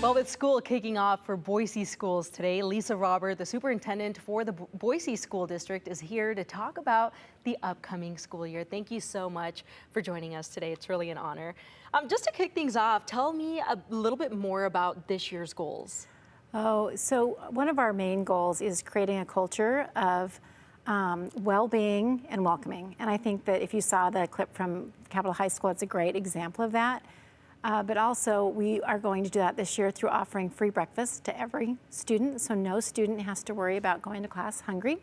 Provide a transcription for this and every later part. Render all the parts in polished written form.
Well, with school kicking off for Boise schools today, Lisa Roberts, the superintendent for the Boise School District, is here to talk about the upcoming school year. Thank you so much for joining us today. It's really an honor. Just to kick things off, tell me a little bit more about this year's goals. So one of our main goals is creating a culture of well-being and welcoming. And I think that if you saw the clip from Capitol High School, it's a great example of that. But also, we are going to do that this year through offering free breakfast to every student, so no student has to worry about going to class hungry.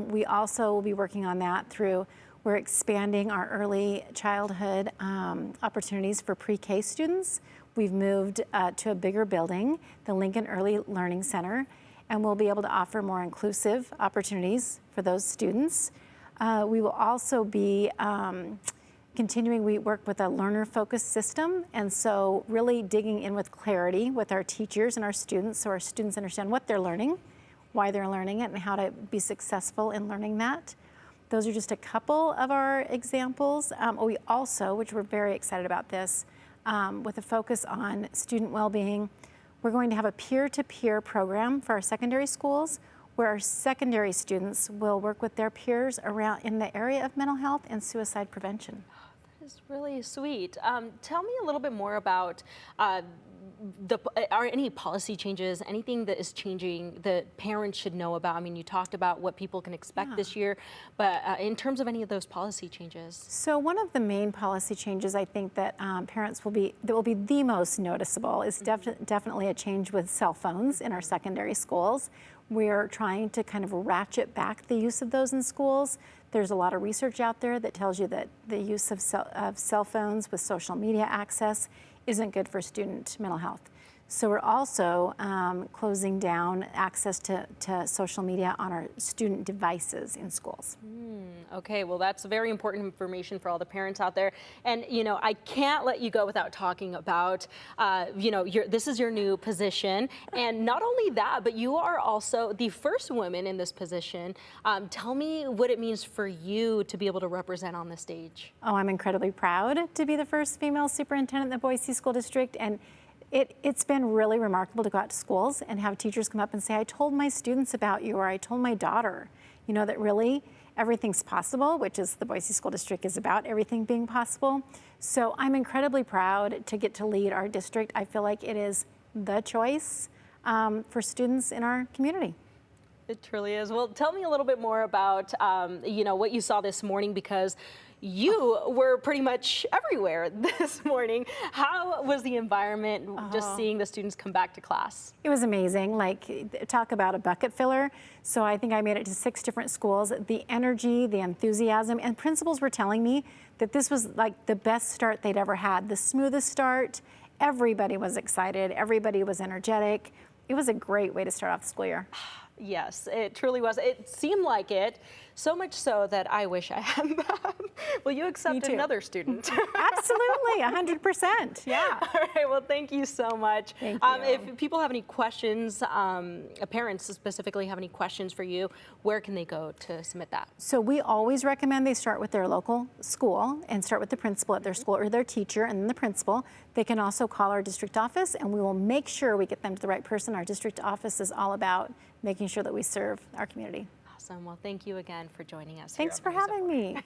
We also will be working on that through, we're expanding our early childhood opportunities for pre-K students. We've moved to a bigger building, the Lincoln Early Learning Center, and we'll be able to offer more inclusive opportunities for those students. We will also be continuing, we work with a learner-focused system, and so really digging in with clarity with our teachers and our students, so our students understand what they're learning, why they're learning it, and how to be successful in learning that. Those are just a couple of our examples. We also, which we're very excited about this, with a focus on student well-being, we're going to have a peer-to-peer program for our secondary schools, where our secondary students will work with their peers around in the area of mental health and suicide prevention. That is really sweet. Tell me a little bit more about are any policy changes, anything that is changing that parents should know about? I mean, you talked about what people can expect this year, but in terms of any of those policy changes? So one of the main policy changes I think that parents will be the most noticeable is definitely a change with cell phones in our secondary schools. We're trying to kind of ratchet back the use of those in schools. There's a lot of research out there that tells you that the use of cell phones with social media access isn't good for student mental health. So we're also closing down access to social media on our student devices in schools. Okay, well, that's very important information for all the parents out there. And, you know, I can't let you go without talking about, you know, this is your new position. And not only that, but you are also the first woman in this position. Tell me what it means for you to be able to represent on the stage. Oh, I'm incredibly proud to be the first female superintendent in the Boise School District. And it's been really remarkable to go out to schools and have teachers come up and say, I told my students about you, or I told my daughter, you know, that really everything's possible, which is the Boise School District is about everything being possible. So I'm incredibly proud to get to lead our district. I feel like it is the choice for students in our community. It truly is. Well, tell me a little bit more about, you know, what you saw this morning, because you were pretty much everywhere this morning. How was the environment, just seeing the students come back to class? It was amazing. Like, talk about a bucket filler. So I think I made it to 6 different schools. The energy, the enthusiasm, and principals were telling me that this was like the best start they'd ever had, the smoothest start. Everybody was excited. Everybody was energetic. It was a great way to start off the school year. Yes, it truly was. It seemed like it, so much so that I wish I had that. Will you accept another student? Absolutely, 100%. Yeah. All right, well, thank you so much. Thank you. If people have any questions, parents specifically have any questions for you, where can they go to submit that? So we always recommend they start with their local school and start with the principal at their school, or their teacher and then the principal. They can also call our district office and we will make sure we get them to the right person. Our district office is all about making sure that we serve our community. Awesome. Well, thank you again for joining us. Thanks for having me.